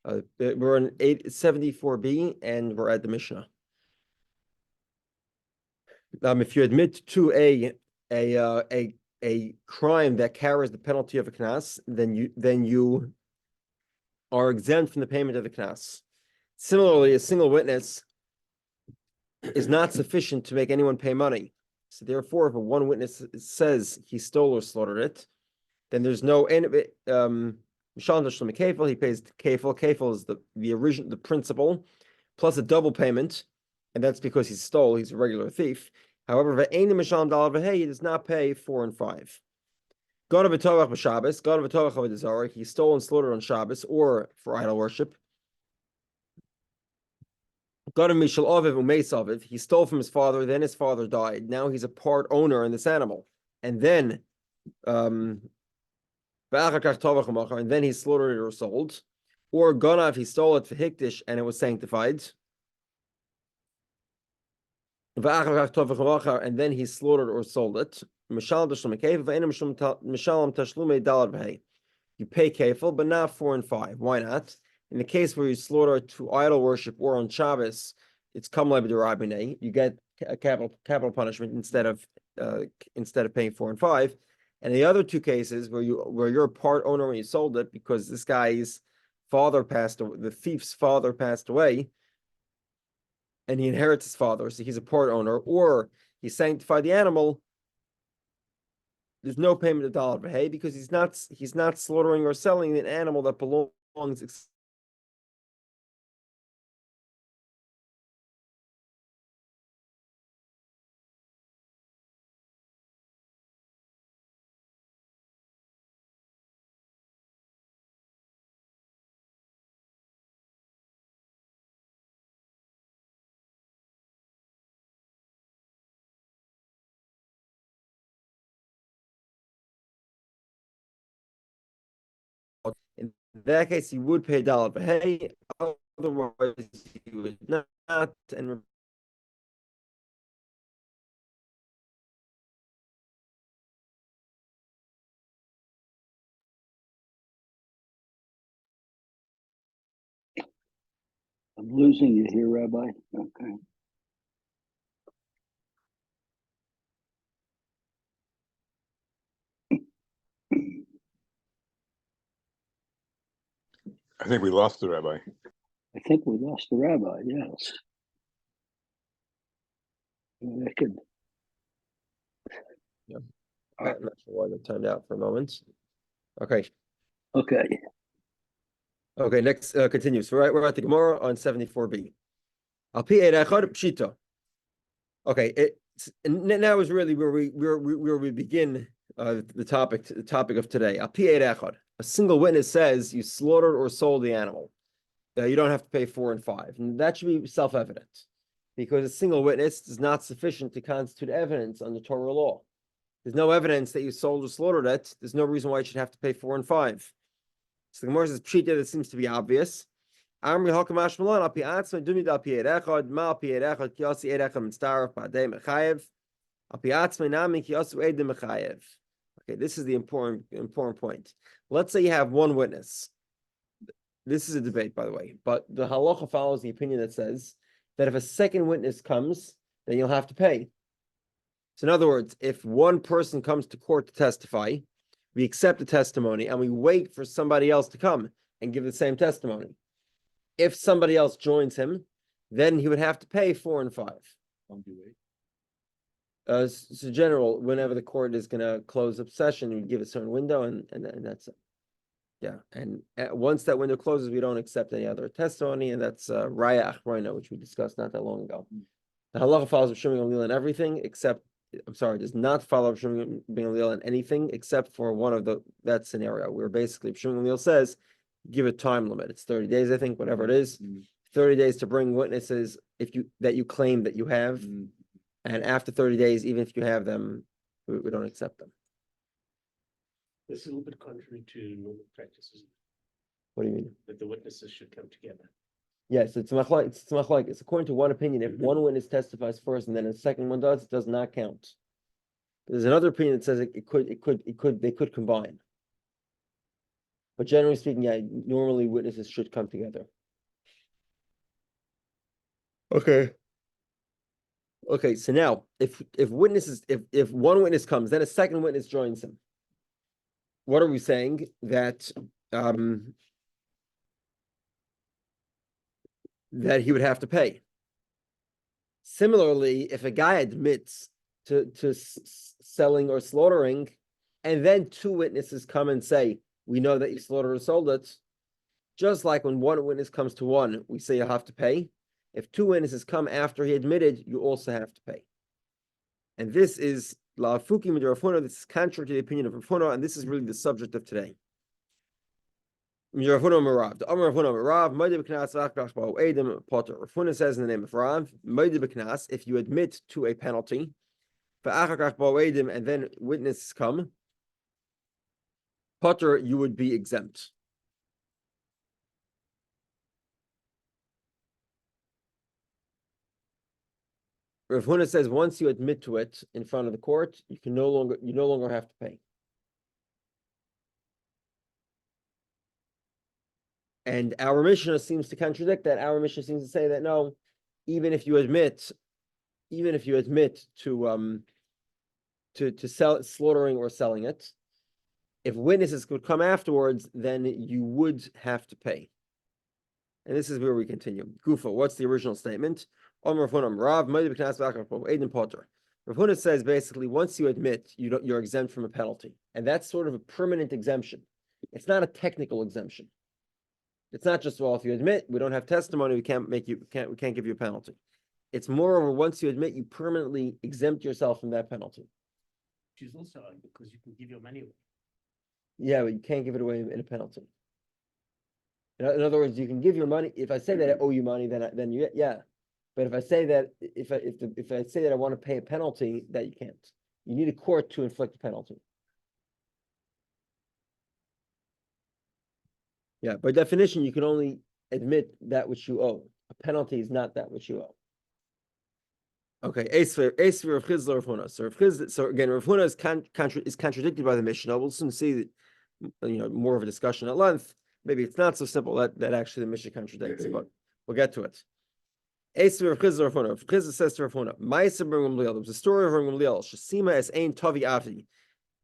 We're in 74b, and we're at the Mishnah. If you admit to a crime that carries the penalty of a knas, then you are exempt from the payment of the knas. Similarly, a single witness is not sufficient to make anyone pay money. So therefore, if one witness says he stole or slaughtered it, then there's no end of it. He pays kefil. Kefil is the principal, plus a double payment, and that's because he stole. He's a regular thief. However, he does not pay 4 and 5. He stole and slaughtered on Shabbos or for idol worship. He stole from his father, then his father died. Now he's a part owner in this animal. And then and then he slaughtered it or sold. Or Ganav, he stole it for Hikdish and it was sanctified. And then he slaughtered or sold it. You pay kefil, but not 4 and 5. Why not? In the case where you slaughter to idol worship or on Shabbos, it's kamla b'derabinei. You get a capital punishment instead of paying 4 and 5. And the other two cases where you're a part owner when you sold it because this guy's father passed away, the thief's father passed away, and he inherits his father, so he's a part owner, or he sanctified the animal. There's no payment of dollar v'hei because he's not slaughtering or selling an animal that belongs. In that case, he would pay dollar v'hei. Otherwise, he would not. And I'm losing you here, Rabbi. Okay. I think we lost the rabbi. I think we lost the rabbi, yes. I could. Yeah. I'm not sure why that timed out for a moment. Okay. Okay. Okay, next continues. We're at the Gemara on 74b. Al pi echad pshita. Okay, now is really where we begin the topic of today. Al pi echad. A single witness says you slaughtered or sold the animal. You don't have to pay 4 and 5, and that should be self-evident, because a single witness is not sufficient to constitute evidence under Torah law. There's no evidence that you sold or slaughtered it. There's no reason why you should have to pay 4 and 5. So the Gemara says pshita, that seems to be obvious. Amri hakamash malon al pi atzma dumi dal pi echad ma pi echad ki asi echad mitzaref ba'adei mechayev al pi atzma nami ki asu edem mechayev. Okay, this is the important point. Let's say you have one witness. This is a debate, by the way, but the halacha follows the opinion that says that if a second witness comes, then you'll have to pay. So in other words, if one person comes to court to testify, we accept the testimony and we wait for somebody else to come and give the same testimony. If somebody else joins him, then he would have to pay 4 and 5. So general, whenever the court is going to close up session, we give a certain window and that's it. Yeah, and once that window closes, we don't accept any other testimony, and that's Raya Achroina, which we discussed not that long ago. The halacha follows of Shimon Gamliel in everything except, does not follow Shimon Gamliel in anything except for one of that scenario where basically Shimon Gamliel says, give a time limit. It's 30 days, I think, whatever it is. 30 days to bring witnesses that you claim that you have, and after 30 days, even if you have them, we don't accept them. This is a little bit contrary to normal practices. What do you mean? That the witnesses should come together. Yes, it's machlokes. It's according to one opinion. If one witness testifies first and then a second one does, it does not count. There's another opinion that says they could combine. But generally speaking, yeah, normally witnesses should come together. Okay. Okay, so now if one witness comes, then a second witness joins him. What are we saying? That that he would have to pay. Similarly, if a guy admits to selling or slaughtering, and then two witnesses come and say, we know that you slaughtered or sold it, just like when one witness comes to one, we say you have to pay. If two witnesses come after he admitted, you also have to pay. And this is la'afuki mit Rav Huna. This is contrary to the opinion of Rav Huna, and this is really the subject of today. Rav Huna says in the name of Rav, if you admit to a penalty, and then witnesses come, Potter, you would be exempt. Rav Huna says once you admit to it in front of the court, you no longer have to pay. And our Mishnah seems to contradict that. Our Mishnah seems to say that no, even if you admit to slaughtering or selling it, if witnesses could come afterwards, then you would have to pay. And this is where we continue. Gufa, what's the original statement? Rav Huna says basically once you admit, you're exempt from a penalty, and that's sort of a permanent exemption. It's not a technical exemption. It's not just, well, if you admit we don't have testimony, we can't give you a penalty. It's moreover, once you admit, you permanently exempt yourself from that penalty. Which is also because you can give your money away. Yeah, but you can't give it away in a penalty. In other words, you can give your money. If I say that I owe you money, then yeah. But if I say that if I say that I want to pay a penalty, that you can't. You need a court to inflict a penalty. Yeah, by definition, you can only admit that which you owe. A penalty is not that which you owe. Okay, so again, Rav Huna is contradicted by the Mishnah. We'll soon see, more of a discussion at length. Maybe it's not so simple that actually the Mishnah contradicts, but we'll get to it. Rav Chisda says to Rav Huna, there was a story of Rav Gamliel, Shasima es ein Tavi Avi.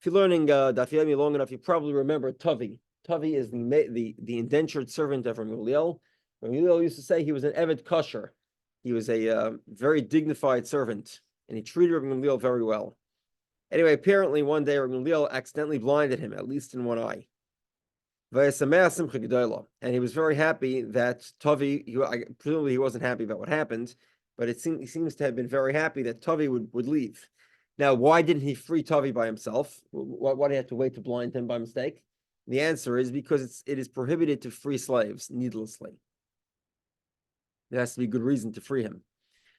If you're learning Daf Yomi long enough, you probably remember Tavi. Tavi is the indentured servant of Rav Gamliel. Rav Gamliel used to say he was an Eved Kosher. He was a very dignified servant, and he treated Rav Gamliel very well. Anyway, apparently one day Rav Gamliel accidentally blinded him, at least in one eye. And he was very happy that Tavi, presumably he wasn't happy about what happened, but he seems to have been very happy that Tavi would leave. Now, why didn't he free Tavi by himself? Why did he have to wait to blind him by mistake? The answer is because it is prohibited to free slaves needlessly. There has to be good reason to free him.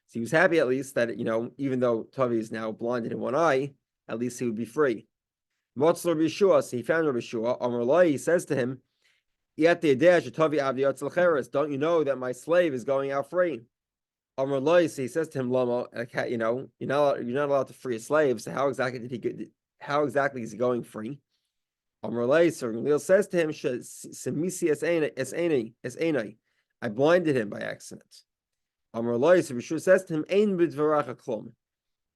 So he was happy at least that, even though Tavi is now blinded in one eye, at least he would be free. Motzler Bishua, so he found Rabbi Shua. Amar he says to him, don't you know that my slave is going out free? Amar so he says to him, Lama, you're not allowed to free a slave, so how exactly is he going free? Amar so Gamliel says to him, I blinded him by accident. Amar so Bishua says to him, Ein b'dvaracha klum.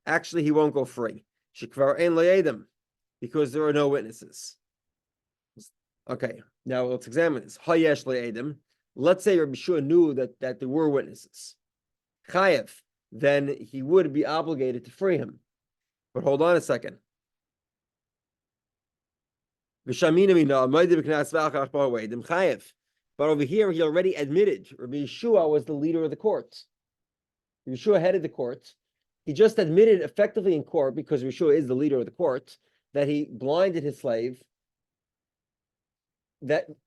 Actually, he won't go free. Shekvar ein le'edim. Because there are no witnesses. Okay, now let's examine this. Hayesh le'edim. Let's say Rabbi Shua knew that there were witnesses. Chayev, then he would be obligated to free him. But hold on a second. But over here, he already admitted Rabbi Yeshua was the leader of the court. Rabbi Yeshua headed the court. He just admitted effectively in court, because Rabbi Yeshua is the leader of the court, that he blinded his slave,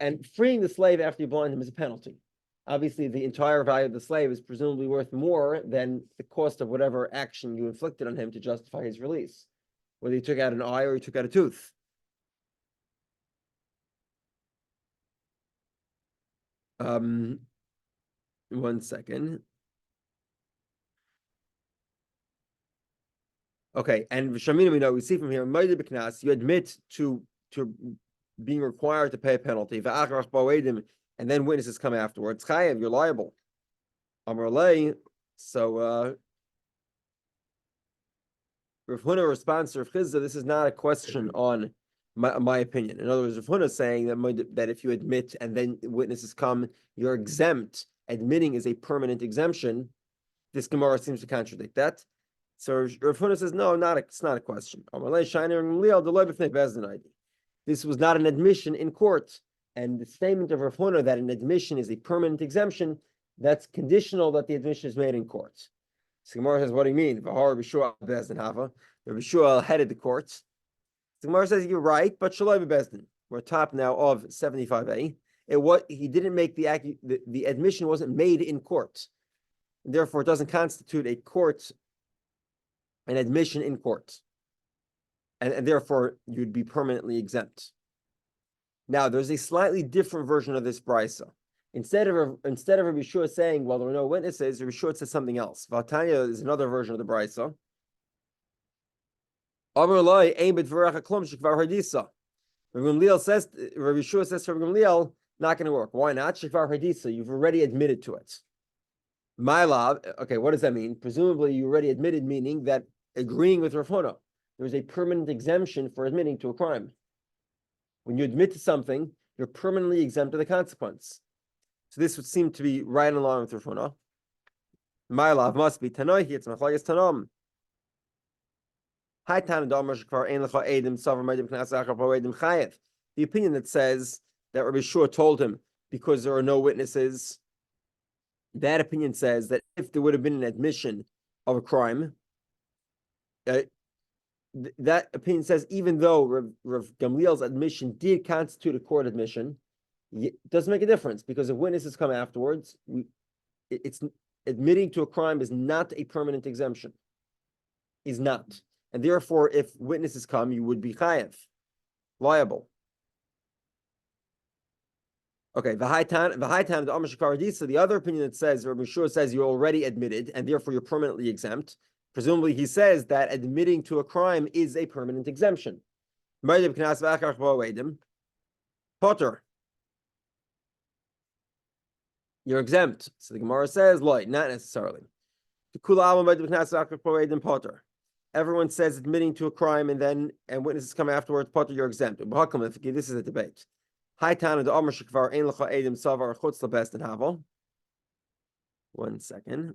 and freeing the slave after you blind him is a penalty. Obviously, the entire value of the slave is presumably worth more than the cost of whatever action you inflicted on him to justify his release, whether he took out an eye or he took out a tooth. One second. Okay, and Vishamina, we see from here, you admit to being required to pay a penalty, and then witnesses come afterwards, chayev, you're liable. Amrulay, so Rav Huna responds to Rav Chizda, this is not a question on my opinion. In other words, Rav Huna is saying that if you admit and then witnesses come, you're exempt. Admitting is a permanent exemption. This Gemara seems to contradict that. So Rav Huna says, no, it's not a question. This was not an admission in court. And the statement of Rav Huna that an admission is a permanent exemption, that's conditional that the admission is made in court. So Gemara says, what do you mean? Rabbi Shua headed the courts. So Gemara says, you're right, but Shaloi Bezdin. We're top now of 75a. He didn't make the admission wasn't made in court. And therefore, it doesn't constitute an admission in court. And therefore, you'd be permanently exempt. Now, there's a slightly different version of this brisa. Instead of Rabbi Shua saying, well, there are no witnesses, Rabbi Shua says something else. Valtanya is another version of the brisa. Rabbi Shua says to Rabbi Gamliel, not going to work. Why not? Shekvar Hadisa, you've already admitted to it. My love, okay, what does that mean? Presumably, you already admitted, meaning that agreeing with Rav Huna, there's a permanent exemption for admitting to a crime. When you admit to something, you're permanently exempt of the consequence. So this would seem to be right along with Rav Huna. My love must be Tanoihi, it's Machlagis Tanom. The opinion that says that Rabbi Shua told him because there are no witnesses, that opinion says that if there would have been an admission of a crime, that opinion says even though Rav Gamliel's admission did constitute a court admission, it doesn't make a difference because if witnesses come afterwards, it's admitting to a crime is not a permanent exemption. Is not. And therefore, if witnesses come, you would be chayev, liable. Okay, the other opinion that says, Rabbi Shua says you're already admitted, and therefore you're permanently exempt. Presumably, he says that admitting to a crime is a permanent exemption. Potter. You're exempt. So the Gemara says, not necessarily. Potter. Everyone says admitting to a crime and witnesses come afterwards, Potter, you're exempt. This is a debate. One second.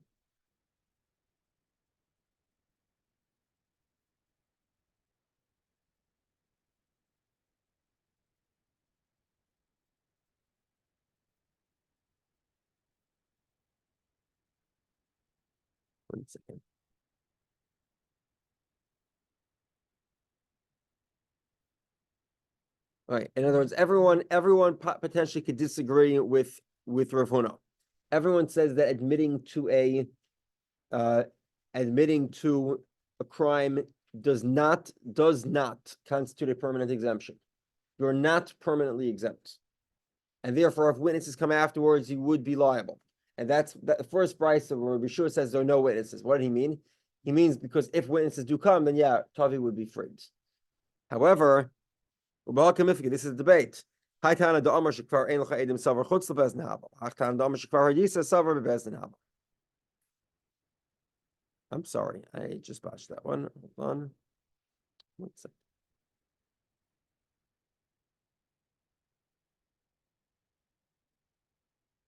One second. All right. In other words, everyone potentially could disagree with Rav Huna. Everyone says that admitting to a crime does not constitute a permanent exemption. You're not permanently exempt, and therefore, if witnesses come afterwards, you would be liable. And that's the first brisa where Rabbi Shua says there are no witnesses. What did he mean? He means because if witnesses do come, then Tavi would be freed. However, this is a debate. I'm sorry, I just botched that one. Hold on. One second.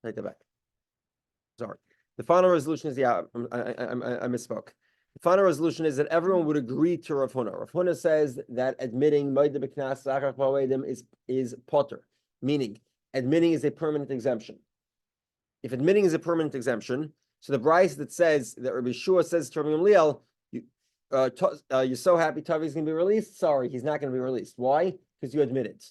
Take that back. Sorry. The final resolution is I misspoke. The final resolution is that everyone would agree to Rav Huna. Rav Huna says that admitting is potter, meaning admitting is a permanent exemption. If admitting is a permanent exemption, so the brisa that says that Rabbi Shua says to Rabbi Gamliel, you're so happy Tavi is going to be released. Sorry, he's not going to be released. Why? Because you admitted.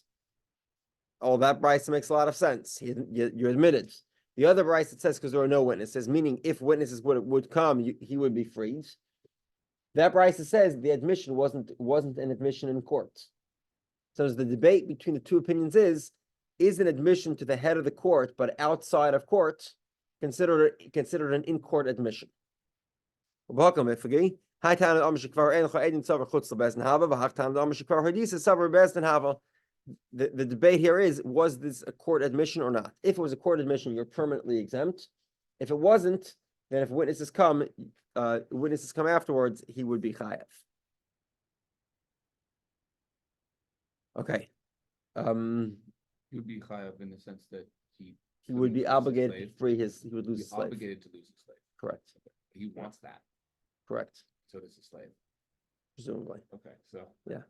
Oh, that brisa makes a lot of sense. You admitted. The other brisa that says because there are no witnesses, meaning if witnesses would come, he would be freed. That brisa says the admission wasn't an admission in court. So the debate between the two opinions is an admission to the head of the court, but outside of court, considered an in-court admission. The the debate here is, was this a court admission or not? If it was a court admission, you're permanently exempt. If it wasn't, then if witnesses come afterwards, he would be chayav. Okay. He would be chayav in the sense that he would be lose his obligated slave. to free his, he would He'd lose be his slave. obligated to lose his slave. Correct. He wants that. Correct. So does the slave. Presumably. Okay, so. Yeah.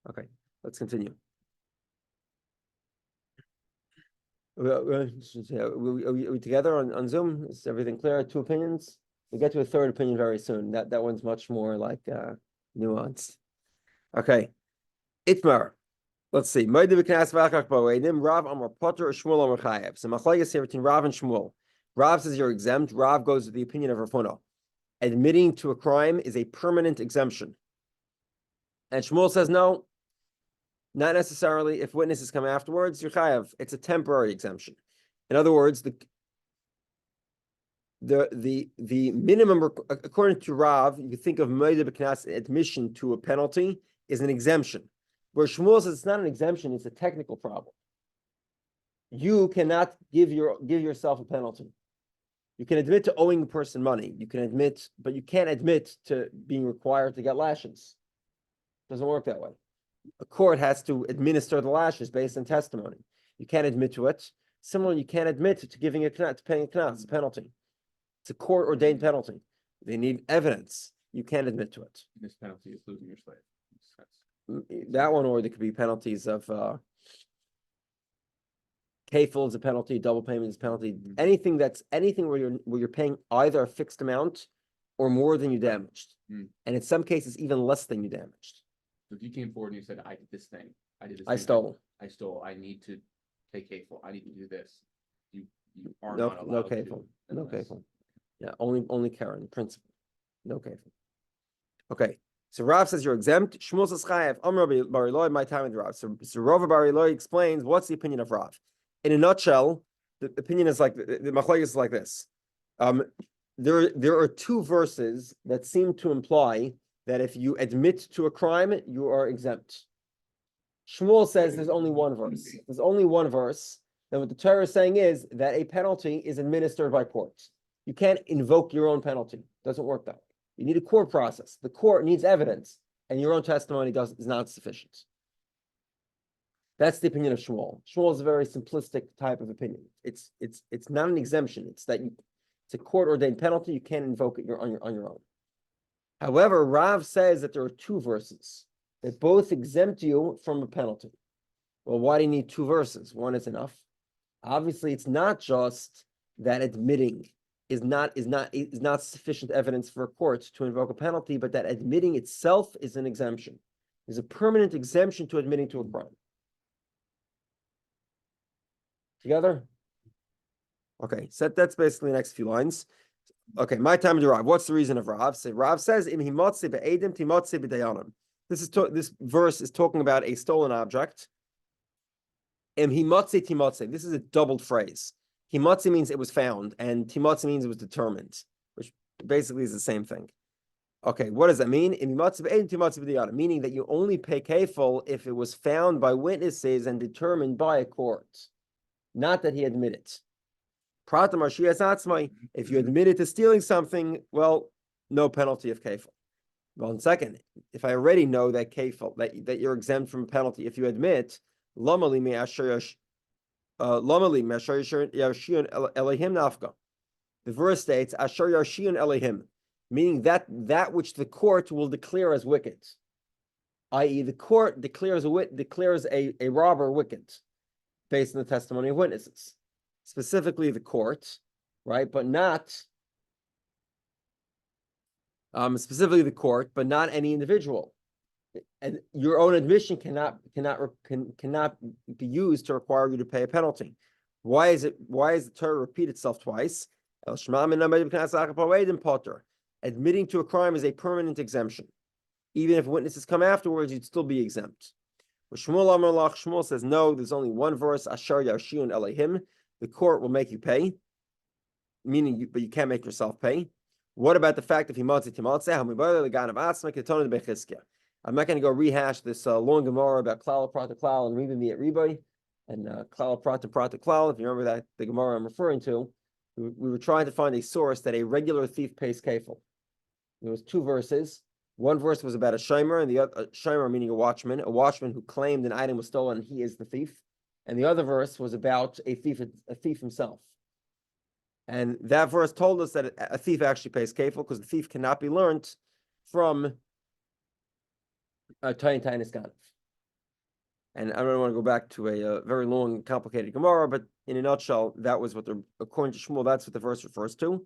Okay, let's continue. Are we together on Zoom? Is everything clear? Two opinions? We'll get to a third opinion very soon. That one's much more like nuanced. Okay. Itmar. Let's see. Rav Amar Potter or Shmuel Amar Chayev. So machlokes here between Rav and Shmuel. Rav says you're exempt. Rav goes with the opinion of Rav Huna. Admitting to a crime is a permanent exemption. And Shmuel says no, not necessarily. If witnesses come afterwards, you're chayav. It's a temporary exemption. In other words, the minimum, according to Rav, you think of moed b'knas, admission to a penalty is an exemption. Where Shmuel says it's not an exemption, it's a technical problem. You cannot give yourself a penalty. You can admit to owing a person money. You can admit, but you can't admit to being required to get lashes. Doesn't work that way. A court has to administer the lashes based on testimony. You can't admit to it. Similarly, you can't admit to paying a knas, a penalty. It's a court ordained penalty. They need evidence. You can't admit to it. This penalty is losing your slave. That one, or there could be penalties of kafel is a penalty, double payment is a penalty. Anything where you're paying either a fixed amount or more than you damaged, and in some cases even less than you damaged. So if you came forward and you said, "I did this thing. I did this. I stole. I need to pay kafel. I need to do this." You are No, not no allowed kafel. to. No kafel. Yeah, only Karen, principle. No kafel. Okay. So Rav says you're exempt. Shmuel says chayav. Rabbi Bar Eloi, my time with Rav. So Rav Bar Eloi explains what's the opinion of Rav. In a nutshell, the opinion is like the machlokes is like this. There are two verses that seem to imply that if you admit to a crime, you are exempt. Shmuel says there's only one verse. There's only one verse. And what the Torah is saying is that a penalty is administered by courts. You can't invoke your own penalty. It doesn't work that way. You need a court process. The court needs evidence, and your own testimony is not sufficient. That's the opinion of Shmuel. Shmuel is a very simplistic type of opinion. It's not an exemption. It's that it's a court ordained penalty. You can't invoke it on your own. However, Rav says that there are two verses that both exempt you from a penalty. Well, why do you need two verses? One is enough. Obviously, it's not just that admitting is not sufficient evidence for a court to invoke a penalty, but that admitting itself is an exemption. There's a permanent exemption to admitting to a crime. Together? Okay, so that's basically the next few lines. Okay, my time to Rav. What's the reason of Rav? So Rav says, this verse is talking about a stolen object. This is a doubled phrase. Himotzi means it was found, and timotzi means it was determined, which basically is the same thing. Okay, what does that mean? Meaning that you only pay kafel if it was found by witnesses and determined by a court, not that he admitted. If you admitted to stealing something, well, no penalty of kafel. Well, in second, if I already know that kafel, that you're exempt from a penalty, if you admit, the verse states, Asher Yashiyun Elohim, meaning that which the court will declare as wicked, i.e., the court declares a robber wicked based on the testimony of witnesses, specifically the court, right? But not specifically the court, but not any individual. And your own admission cannot be used to require you to pay a penalty. Why is the Torah repeat itself twice? Admitting to a crime is a permanent exemption. Even if witnesses come afterwards, you'd still be exempt. Shmuel says no, there's only one verse, Asher Yashiyun Elohim, the court will make you pay, meaning but you can't make yourself pay. What about the fact if he matzi timatze? I'm not going to go rehash this long Gemara about klal prat klal and riba mi'at riba and klal prat klal. If you remember that the Gemara I'm referring to, we were trying to find a source that a regular thief pays kefil. There was two verses. One verse was about a shomer, and the other shomer meaning a watchman who claimed an item was stolen and he is the thief. And the other verse was about a thief himself. And that verse told us that a thief actually pays kefil because the thief cannot be learned from Tayin Ganav. And I don't want to go back to a very long, complicated Gemara, but in a nutshell, that was what according to Shmuel, that's what the verse refers to.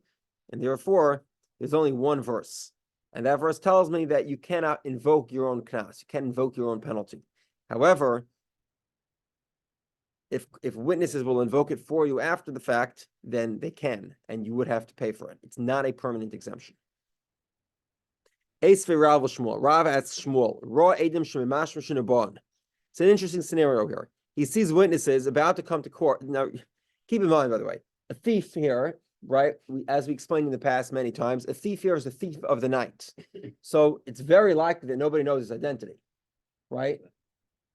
And therefore, there's only one verse. And that verse tells me that you cannot invoke your own knas. You can't invoke your own penalty. However, if witnesses will invoke it for you after the fact, then they can, and you would have to pay for it. It's not a permanent exemption. Rav asks Shmuel, it's an interesting scenario here. He sees witnesses about to come to court. Now, keep in mind, by the way, a thief here, right? As we explained in the past many times, a thief here is a thief of the night. So it's very likely that nobody knows his identity, right?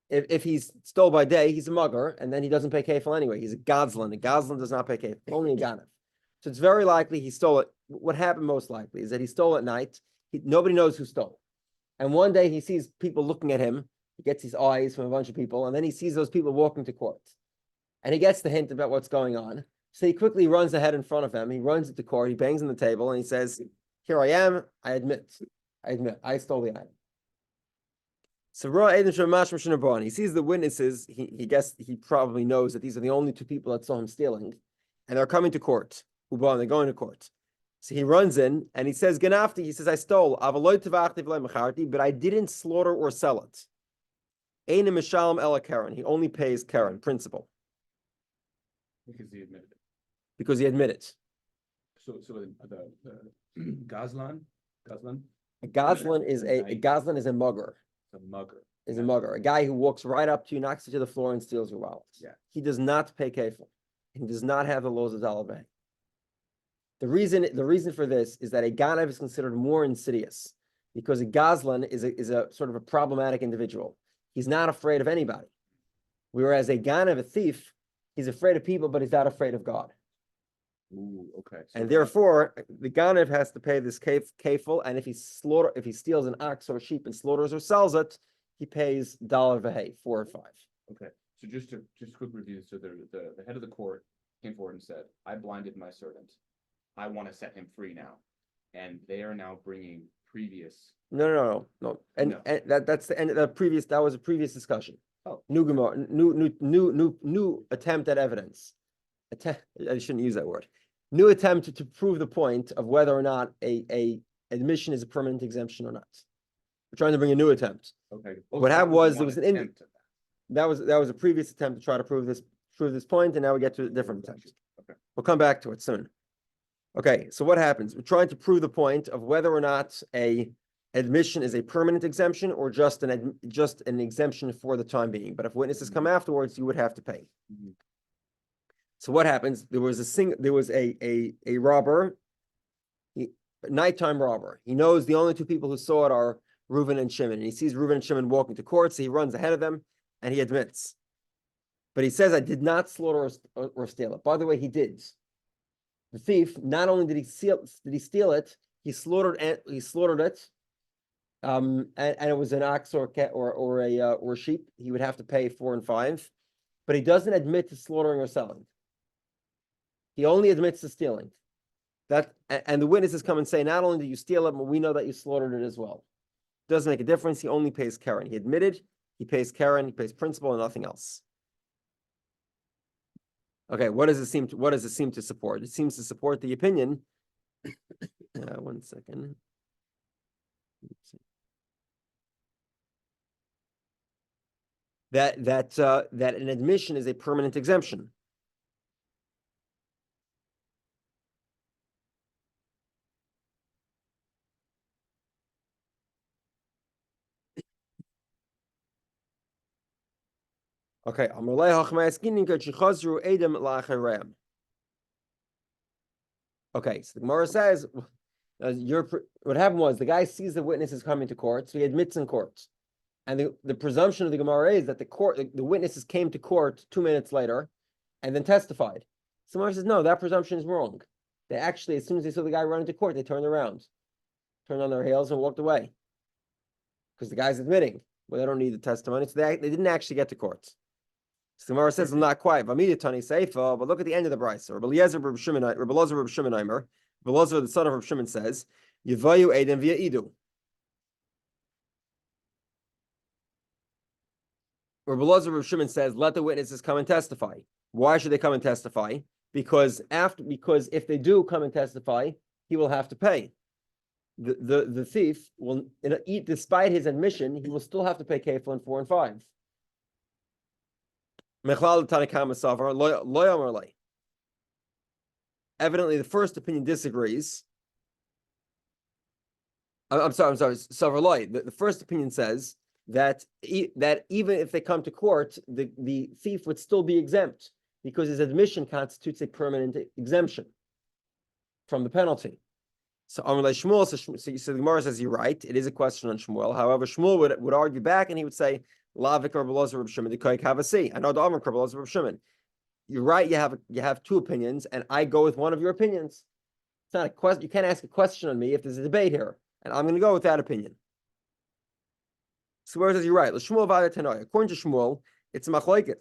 If he's stole by day, he's a mugger, and then he doesn't pay kefil anyway. He's a gazlan. A gazlan does not pay kefil, only a ganav. So it's very likely he stole it. What happened most likely is that he stole at night. Nobody knows who stole. And one day he sees people looking at him. He gets his eyes from a bunch of people, and then he sees those people walking to court. And he gets the hint about what's going on. So he quickly runs ahead in front of them. He runs into court. He bangs on the table, and he says, "Here I am. I admit. I stole the item." So he sees the witnesses. He probably knows that these are the only two people that saw him stealing, and they're coming to court. They're going to court. So he runs in and he says, "Ganafti." He says, "I stole, but I didn't slaughter or sell it." Ein mishalem ela karen. He only pays karen, principal, Because he admitted it. because he admitted. So the Gazlan, A gazlan is a mugger. the mugger. Is a mugger, a guy who walks right up to you, knocks you to the floor, and steals your wallet. Yeah. He does not pay kefil. He does not have the laws of Zalaveh. The reason for this is that a ganav is considered more insidious because a gazlan is a sort of a problematic individual. He's not afraid of anybody, whereas a ganav, a thief, he's afraid of people, but he's not afraid of God. Ooh, okay. And therefore, the ganav has to pay this kefil, and if he steals an ox or a sheep and slaughters or sells it, he pays $1 v'hei, 4 or 5. Okay. So just quick review. So the head of the court came forward and said, "I blinded my servant. I want to set him free now," and they are now bringing previous. No. And that's the end of the previous. That was a previous discussion. Oh, New Gemara, new attempt at evidence. I shouldn't use that word. New attempt to prove the point of whether or not a admission is a permanent exemption or not. We're trying to bring a new attempt. okay. What happened was there was an attempt at that. that was a previous attempt to try to prove this point, and now we get to a different attempt. Okay. We'll come back to it soon. Okay, so what happens? We're trying to prove the point of whether or not a admission is a permanent exemption or just an exemption for the time being. But if witnesses come afterwards, you would have to pay. Mhm. So what happens? There was a robber, nighttime robber. He knows the only two people who saw it are Reuven and Shimon. And he sees Reuven and Shimon walking to court, so he runs ahead of them and he admits. But he says, "I did not slaughter or steal it." By the way, he did. The thief, not only did he steal it, he slaughtered it. And it was an ox or a cat or a sheep. He would have to pay 4 and 5, but he doesn't admit to slaughtering or selling. He only admits to stealing. And the witnesses come and say, "Not only did you steal it, but we know that you slaughtered it as well." Doesn't make a difference. He only pays karen. He admitted. He pays karen. He pays principal and nothing else. Okay, what does it seem to support? It seems to support the opinion. 1 second. That an admission is a permanent exemption. Okay, okay, so the Gemara says, what happened was the guy sees the witnesses coming to court, so he admits in court. And the presumption of the Gemara is that the witnesses came to court 2 minutes later and then testified. So Gemara says, no, that presumption is wrong. They actually, as soon as they saw the guy running to court, they turned around, turned on their heels and walked away. Because the guy's admitting, well, they don't need the testimony, so they didn't actually get to court. So the Gemara says, not quite. But look at the end of the brayso. Rabbi Elazar the son of Rabbi Shimon says, Yevayu Edim via Idu. Rabbi Elazar Shimon says, let the witnesses come and testify. Why should they come and testify? Because if they do come and testify, he will have to pay. The thief will eat, despite his admission, he will still have to pay kefil 4 and 5. Evidently, the first opinion disagrees. I'm sorry. The first opinion says that even if they come to court, the thief would still be exempt because his admission constitutes a permanent exemption from the penalty. So Shmuel, so the Gemara says you're right. It is a question on Shmuel. However, Shmuel would argue back and he would say, Lavik Rabbi Elazar Rabbi Shimon, the Koik Havasi. I know the Amr Rabbi Elazar Rabbi Shimon. You're right. You have two opinions, and I go with one of your opinions. It's not a question. You can't ask a question on me if there's a debate here, and I'm going to go with that opinion. So where says you're right? L'Shmuel v'Ada Tanoi. According to Shmuel, it's a machlokes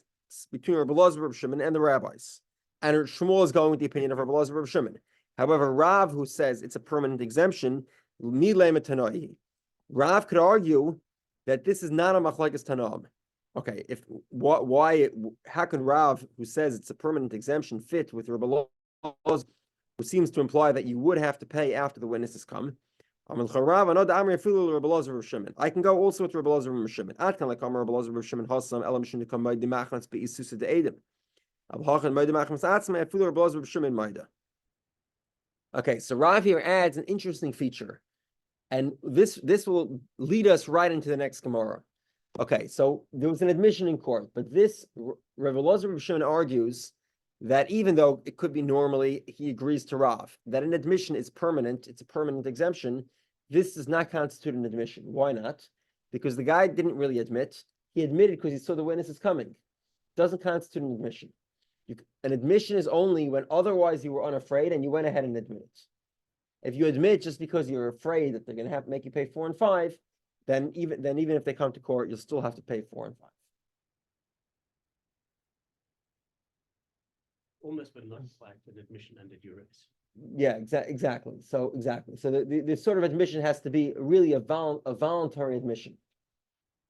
between Rabbi Elazar Rabbi Shimon and the rabbis, and Shmuel is going with the opinion of Rabbi Elazar Rabbi Shimon. However, Rav, who says it's a permanent exemption, Rav could argue that this is not a machlokes Tanoim. Okay, how can Rav, who says it's a permanent exemption, fit with Rabbi Elazar, who seems to imply that you would have to pay after the witnesses come? I can go also with Rabbi Elazar Rabbi Shimon. At kan like Rabbi Elazar Rabbi Shimon hasam elam shin come by the machnas be isusa de edim. Abhachan by the machnas atzma and Rabbi Elazar Rabbi Shimon maida. Okay, so Rav here adds an interesting feature, and this will lead us right into the next Gemara. Okay, so there was an admission in court, but this Rabbi Elazar Rabbi Shimon argues that even though it could be normally, he agrees to Rav that an admission is permanent; it's a permanent exemption. This does not constitute an admission. Why not? Because the guy didn't really admit; he admitted because he saw the witnesses coming. Doesn't constitute an admission. An admission is only when otherwise you were unafraid and you went ahead and admitted. If you admit just because you're afraid that they're going to have to make you pay 4 and 5, then even if they come to court, you'll still have to pay 4 and 5. Almost, but not like an admission under duress. Yeah, exactly. So the sort of admission has to be really a voluntary admission.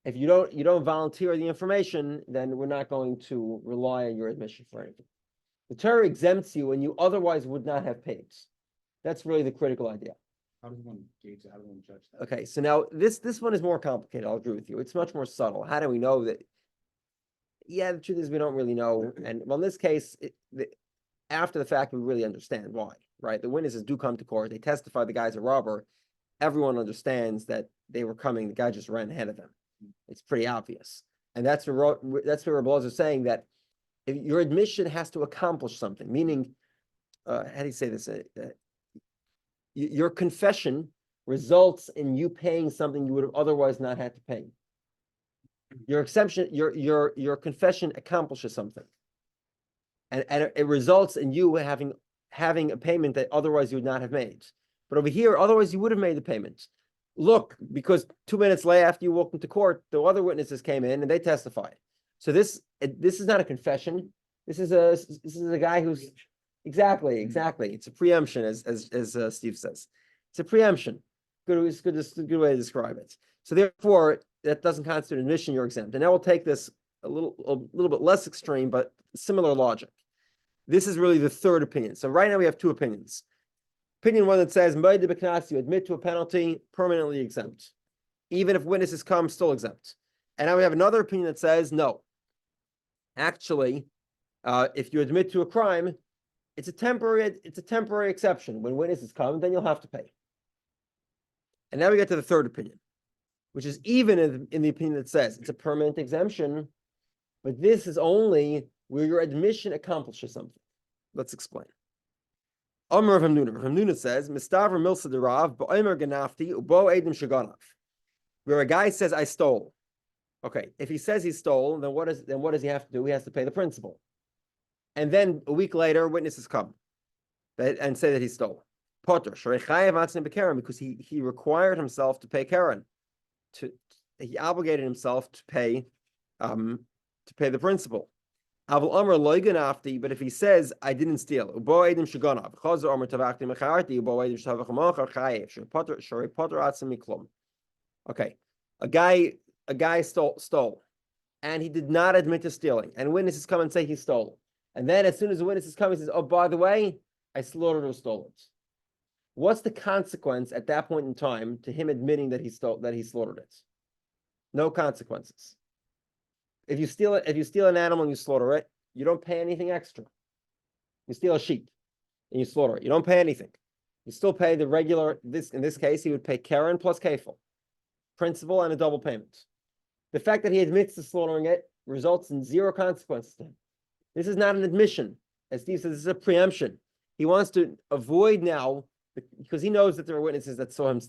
If you don't volunteer the information, then we're not going to rely on your admission for anything. The Torah exempts you when you otherwise would not have paid. That's really the critical idea. How does one gauge that? How does one judge that? Okay, so now this one is more complicated. I'll agree with you. It's much more subtle. How do we know that? Yeah, the truth is we don't really know. And well, in this case, after the fact, we really understand why, right? The witnesses do come to court. They testify the guy's a robber. Everyone understands that they were coming. The guy just ran ahead of them. It's pretty obvious. And that's where Rabbi Elazar is saying that if your admission has to accomplish something, meaning, how do you say this? Your confession results in you paying something you would have otherwise not had to pay. Your confession accomplishes something, and it results in you having a payment that otherwise you would not have made. But over here, otherwise you would have made the payment. Look, because 2 minutes later after you walked into court, the other witnesses came in and they testified. So this is not a confession. This is a guy who's exactly. It's a preemption, as Steve says. It's a preemption. It's a good way to describe it. So therefore, that doesn't constitute admission. You're exempt. And now we'll take this a little bit less extreme, but similar logic. This is really the third opinion. So right now we have two opinions. Opinion one that says, you admit to a penalty, permanently exempt. Even if witnesses come, still exempt. And now we have another opinion that says, no. Actually, if you admit to a crime, it's a temporary exception. When witnesses come, then you'll have to pay. And now we get to the third opinion, which is even in the opinion that says it's a permanent exemption. But this is only where your admission accomplishes something. Let's explain. Amar Rav Hamnuna. Rav Hamnuna says, "Mistaver milsa derav ba'omer ganafti ubo edim shaganav." Where a guy says, "I stole." Okay, if he says he stole, then what does he have to do? He has to pay the principal. And then a week later, witnesses come and say that he stole. Potter because he required himself to pay Karen. He obligated himself to pay the principal. But if he says, I didn't steal, okay, a guy stole, and he did not admit to stealing, and witnesses come and say he stole. And then as soon as the witnesses come, he says, oh, by the way, I slaughtered or stole it. What's the consequence at that point in time to him admitting that he slaughtered it? No consequences. If you steal an animal and you slaughter it, you don't pay anything extra. You steal a sheep and you slaughter it, you don't pay anything. You still pay the regular, in this case, he would pay Karen plus Kefil, principal and a double payment. The fact that he admits to slaughtering it results in zero consequences to him. This is not an admission. As Steve says, this is a preemption. He wants to avoid now, because he knows that there are witnesses that saw him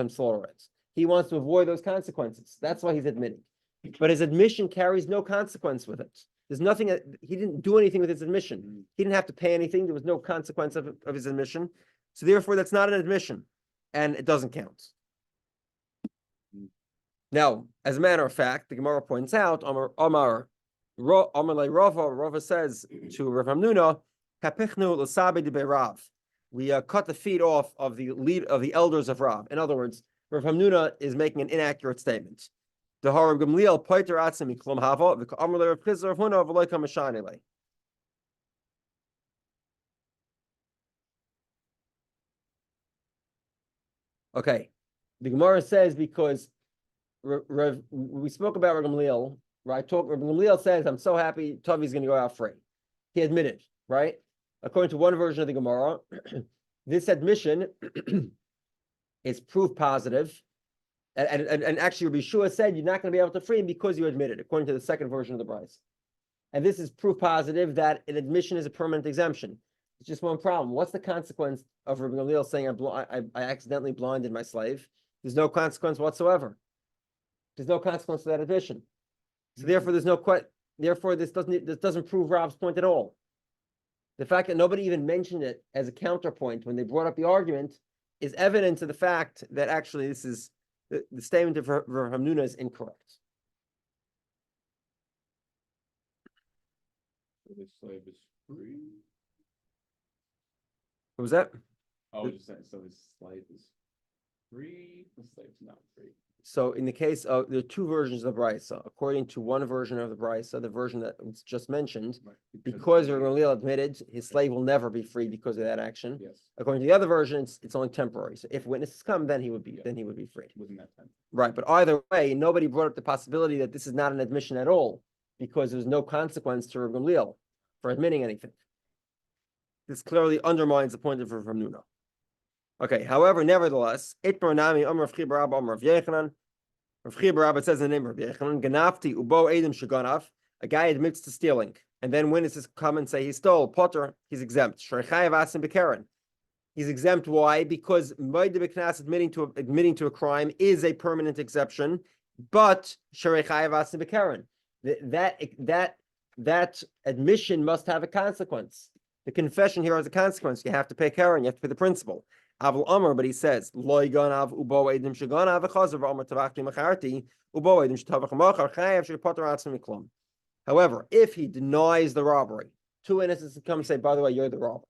slaughter it. He wants to avoid those consequences. That's why he's admitting. But his admission carries no consequence with it. There's nothing, he didn't do anything with his admission. He didn't have to pay anything. There was no consequence of his admission. So therefore, that's not an admission, and it doesn't count. Now, as a matter of fact, the Gemara points out, Rava says to Rav Hamnuna, we cut the feet off of the elders of Rav. In other words, Rav Hamnuna is making an inaccurate statement. The Harab Gamliel poiter atzim miklum hava v'ka'amar le Rav Chizar of Huna v'loy kamashani le. Okay, the Gemara says because we spoke about Rav Gamliel, right? Rav Gamliel says, "I'm so happy Tavi's going to go out free." He admitted, right? According to one version of the Gemara, this admission is proof positive. And actually, Rabbi Yeshua said you're not going to be able to free him because you admitted, according to the second version of the Bryce. And this is proof positive that an admission is a permanent exemption. It's just one problem. What's the consequence of Rabbi Gamliel saying I accidentally blinded my slave? There's no consequence whatsoever. There's no consequence to that admission. So therefore, this doesn't prove Rav's point at all. The fact that nobody even mentioned it as a counterpoint when they brought up the argument is evidence of the fact that actually this is the statement of Rav Hamnuna is incorrect. So this slave is free. What was that? Oh, just saying. So this slave is free. The slave's not free. So in the case of, there are two versions of the Brisa. According to one version of the Brisa, the version that was just mentioned, because Rav Gamliel admitted his slave will never be free because of that action. Yes. According to the other version, it's only temporary. So if witnesses come, then he would be freed. Within that time. Right, but either way, nobody brought up the possibility that this is not an admission at all, because there's no consequence to Rav Gamliel for admitting anything. This clearly undermines the point of Rav Hamnuna. Okay, however, nevertheless, Itmar Nami Amar Rav Barabba Amar Rav Yechanan. Rav Barabba says in the name of Rav Yechanan, Ganafti Ubo Edim Shaganav. A guy admits to stealing, and then witnesses come and say he stole. Potter, he's exempt. Shreichayev Asim Bekeren. He's exempt. Why? Because Moed Beknas admitting to a crime is a permanent exception, but Shreichayev Asim Bekeren. That admission must have a consequence. The confession here has a consequence. You have to pay Karen. You have to pay the principal. Avul Amar, but he says, Loi ganav ubo edim shaganav v'chazav v'amar tavachti macharti ubo edim shetavach machar chayav shepoter atzim miklum. However, if he denies the robbery, two witnesses come and say, by the way, you're the robber.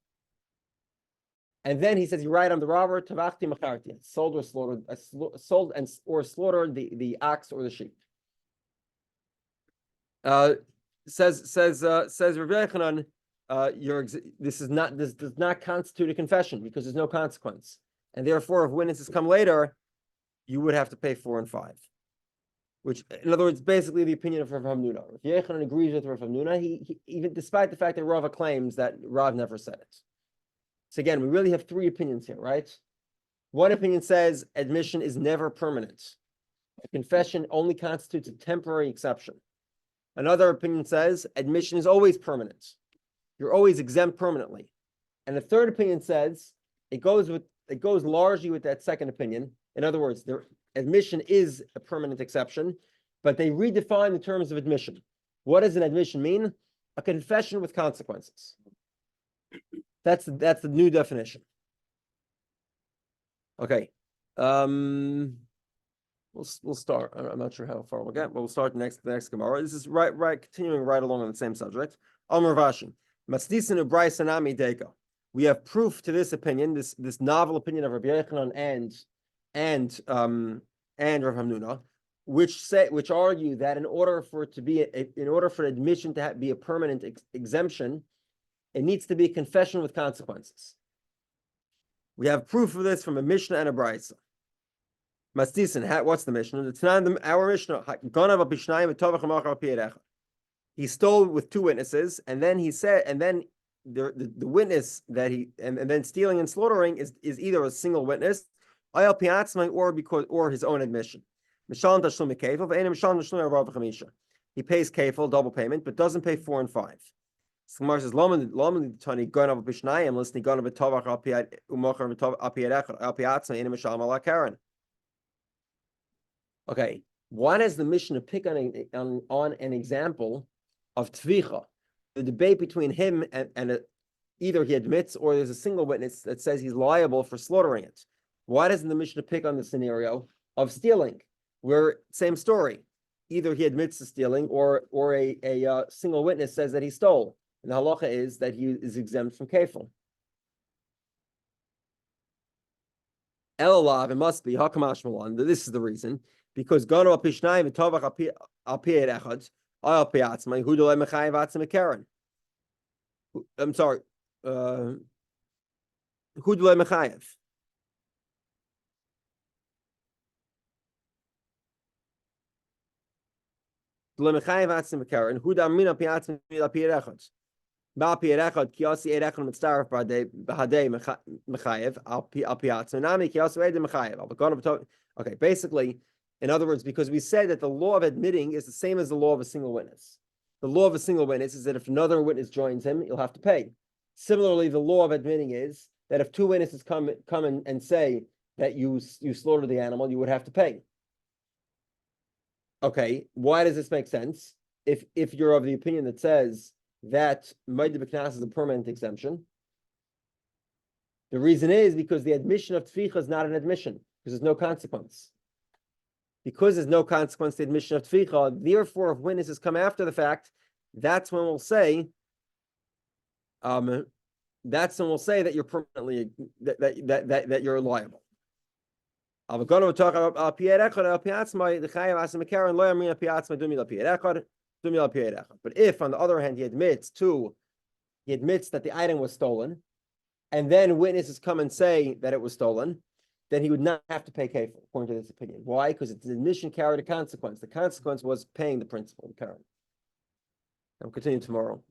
And then he says, you're right, I'm the robber, tavachti macharti, sold or slaughtered the ox or the sheep. Says Rabbi Yechanan, this does not constitute a confession because there's no consequence, and therefore, if witnesses come later, you would have to pay 4 and 5. Which, in other words, basically the opinion of Rav Hamnuna. If Yechanan agrees with Rav Hamnuna, he even despite the fact that Rava claims that Rav never said it. So again, we really have 3 opinions here, right? One opinion says admission is never permanent. A confession only constitutes a temporary exception. Another opinion says admission is always permanent. You're always exempt permanently. And the third opinion says it goes largely with that second opinion. In other words, their admission is a permanent exception, but they redefine the terms of admission. What does an admission mean? A confession with consequences. That's the new definition. Okay. We'll start. I'm not sure how far we'll get, but we'll start next Gemara. This is continuing right along on the same subject. Amar Vashi. Masdisin u'brais anami deka. We have proof to this opinion, this novel opinion of Rabbi Yochanan and Rav Hamnuna, which argue that in order for admission to be a permanent exemption, it needs to be a confession with consequences. We have proof of this from a Mishnah and a Brisa. Masdisin, what's the Mishnah? Our Mishnah. He stole with two witnesses, and then he said, and then the witness that and then stealing and slaughtering is either a single witness, or his own admission. He pays kefil, double payment, but doesn't pay 4 and 5. Gemara says, okay, why does the Mishnah pick on an example of tvicha? The debate between him and either he admits or there's a single witness that says he's liable for slaughtering it. Why doesn't the Mishnah pick on the scenario of stealing, where same story? Either he admits to stealing or a single witness says that he stole. And the halacha is that he is exempt from kefil. Elalav, it must be hakamash malan. This is the reason, because gano al pishnayim v'tovach al piyed echad al piyatzmai hudolei mechayev atzim keren. I'm sorry, hudolei mechayev. Hudolei mechayev atzim keren hudam min al piyatzmai al piyed echad. Okay, basically, in other words, because we said that the law of admitting is the same as the law of a single witness. The law of a single witness is that if another witness joins him, you'll have to pay. Similarly, the law of admitting is that if two witnesses come and say that you slaughtered the animal, you would have to pay. Okay, why does this make sense? If you're of the opinion that says that Moed B'Knas is a permanent exemption. The reason is because the admission of tficha is not an admission, because there's no consequence. Because there's no consequence to the admission of tficha, therefore, if witnesses come after the fact, that's when we'll say that you're permanently that you're liable. But if, on the other hand, he admits that the item was stolen, and then witnesses come and say that it was stolen, then he would not have to pay kefil, according to this opinion. Why? Because its admission carried a consequence. The consequence was paying the principal, the parent. I'll continue tomorrow.